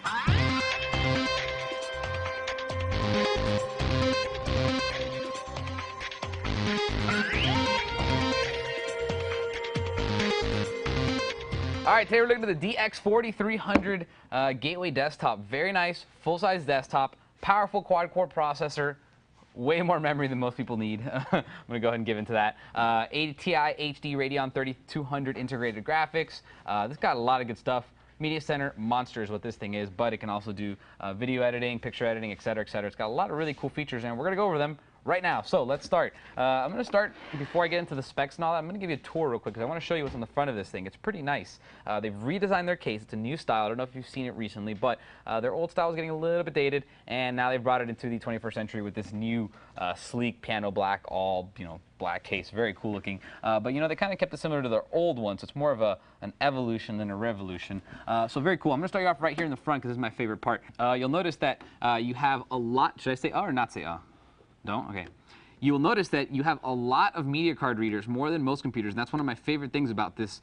All right, today we're looking at the DX4300 Gateway Desktop. Very nice, full-size desktop, powerful quad-core processor, way more memory than most people need. I'm going to go ahead and give into that. ATI Radeon 3200 integrated graphics. This got a lot of good stuff. Media Center monster is what this thing is, but it can also do video editing, picture editing, etc., etc. It's got a lot of really cool features, and we're going to go over them right now. So let's start. I'm going to start, before I get into the specs and all that, I'm going to give you a tour real quick because I want to show you what's on the front of this thing. It's pretty nice. They've redesigned their case. It's a new style. I don't know if you've seen it recently, but their old style was getting a little bit dated, and now they've brought it into the 21st century with this new sleek piano black, all black case. Very cool looking. But they kind of kept it similar to their old one, so it's more of an evolution than a revolution. So very cool. I'm going to start you off right here in the front because this is my favorite part. You'll notice that you have a lot. Should I say or not say Don't? Okay. You will notice that you have a lot of media card readers, more than most computers, and that's one of my favorite things about this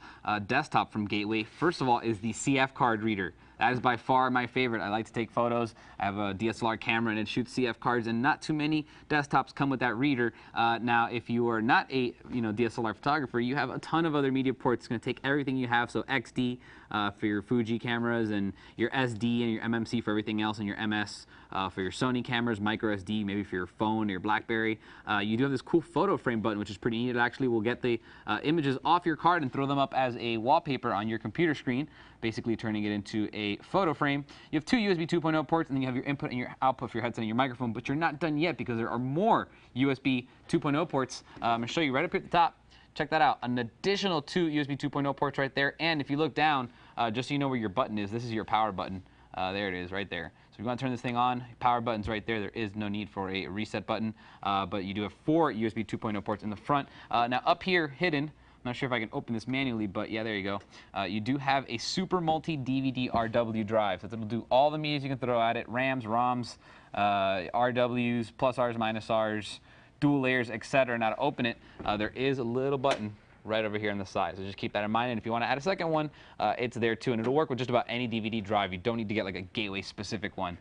desktop from Gateway. First of all is the CF card reader. That is by far my favorite. I like to take photos. I have a DSLR camera and it shoots CF cards, and not too many desktops come with that reader. Now, if you are not a DSLR photographer, you have a ton of other media ports. It's going to take everything you have, so XD for your Fuji cameras, and your SD and your MMC for everything else, and your MS for your Sony cameras, micro SD maybe for your phone or your BlackBerry. You do have this cool photo frame button, which is pretty neat. It actually will get the images off your card and throw them up as a wallpaper on your computer screen, basically turning it into a photo frame. You have two USB 2.0 ports, and then you have your input and your output for your headset and your microphone, but you're not done yet because there are more USB 2.0 ports. I'm going to show you right up here at the top. Check that out. An additional two USB 2.0 ports right there, and if you look down, just so you know where your button is, this is your power button. There it is, right there. So if you want to turn this thing on, power button's right there. There is no need for a reset button, but you do have four USB 2.0 ports in the front. Now up here, hidden, I'm not sure if I can open this manually, but yeah, there you go. You do have a Super Multi DVD RW drive. So it'll do all the medias you can throw at it: RAMs, ROMs, RWs, plus Rs, minus Rs, dual layers, etc. Now to open it, there is a little button right over here on the side, so just keep that in mind. And if you want to add a second one, it's there too, and it'll work with just about any DVD drive. You don't need to get like a Gateway specific one,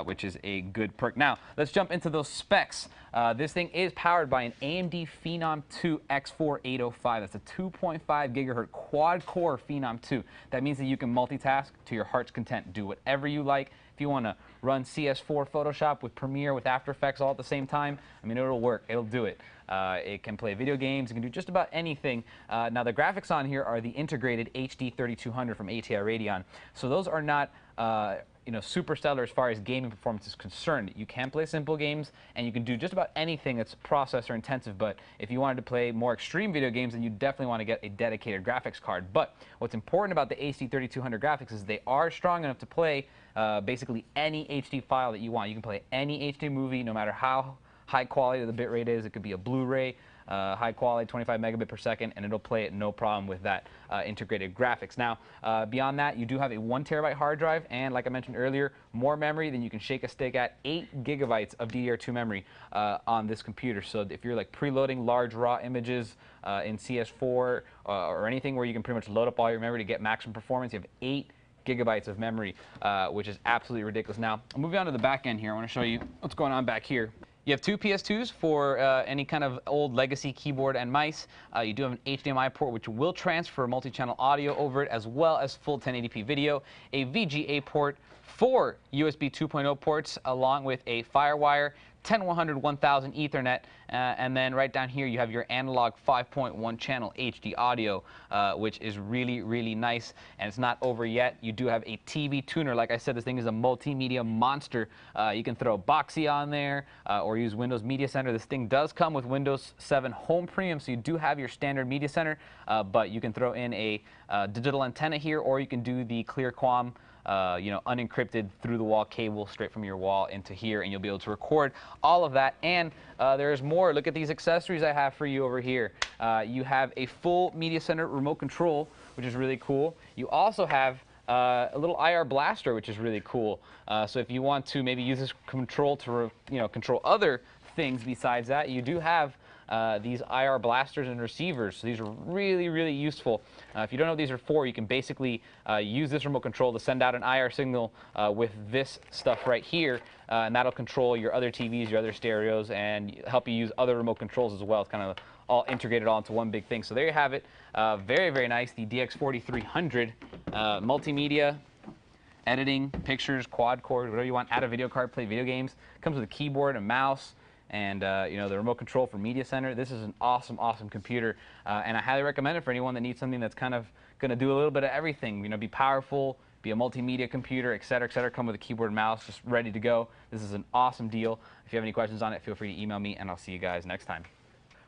which is a good perk. Now let's jump into those specs. This thing is powered by an AMD Phenom II X4 805. That's a 2.5 gigahertz quad core Phenom 2. That means that you can multitask to your heart's content, do whatever you like. If you want to run CS4 Photoshop with Premiere with After Effects all at the same time, I mean, it'll work. It'll do it. It can play video games. It can do just about anything. Now, the graphics on here are the integrated HD 3200 from ATI Radeon. So those are not super stellar as far as gaming performance is concerned. You can play simple games, and you can do just about anything that's processor intensive, but if you wanted to play more extreme video games, then you definitely want to get a dedicated graphics card. But what's important about the HD 3200 graphics is they are strong enough to play basically any HD file that you want. You can play any HD movie, no matter how high quality the bitrate is. It could be a Blu-ray, high quality, 25 megabit per second, and it'll play it no problem with that integrated graphics. Now, beyond that, you do have a 1 terabyte hard drive, and like I mentioned earlier, more memory than you can shake a stick at. 8 gigabytes of DDR2 memory on this computer. So if you're like preloading large raw images in CS4 or anything where you can pretty much load up all your memory to get maximum performance, you have 8 gigabytes of memory, which is absolutely ridiculous. Now, moving on to the back end here, I want to show you what's going on back here. You have two PS2s for any kind of old legacy keyboard and mice. You do have an HDMI port which will transfer multi-channel audio over it, as well as full 1080p video. A VGA port, 4 USB 2.0 ports, along with a FireWire, 10100 1000 Ethernet, and then right down here you have your analog 5.1 channel HD audio, which is really, really nice. And it's not over yet. You do have a TV tuner. Like I said, this thing is a multimedia monster. You can throw Boxy on there or use Windows Media Center. This thing does come with Windows 7 Home Premium, so you do have your standard Media Center, but you can throw in a digital antenna here, or you can do the ClearQuam unencrypted through-the-wall cable straight from your wall into here, and you'll be able to record all of that. And there's more. Look at these accessories I have for you over here. You have a full Media Center remote control, which is really cool. You also have a little IR blaster, which is really cool. So if you want to maybe use this control to control other things besides that, you do have these IR blasters and receivers. So these are really, really useful. If you don't know what these are for, you can basically use this remote control to send out an IR signal with this stuff right here, and that'll control your other TVs, your other stereos, and help you use other remote controls as well. It's kind of all integrated all into one big thing. So there you have it. Very, very nice. The DX4300 multimedia, editing, pictures, quad core, whatever you want. Add a video card, play video games. Comes with a keyboard, a mouse, and you know, the remote control for Media Center. This is an awesome, awesome computer, and I highly recommend it for anyone that needs something that's kind of going to do a little bit of everything. You know, be powerful, be a multimedia computer, etc., etc. Come with a keyboard and mouse, just ready to go. This is an awesome deal. If you have any questions on it, feel free to email me, and I'll see you guys next time.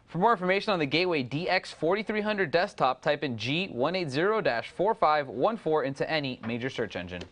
For more information on the Gateway DX4300 desktop, type in G180-4514 into any major search engine.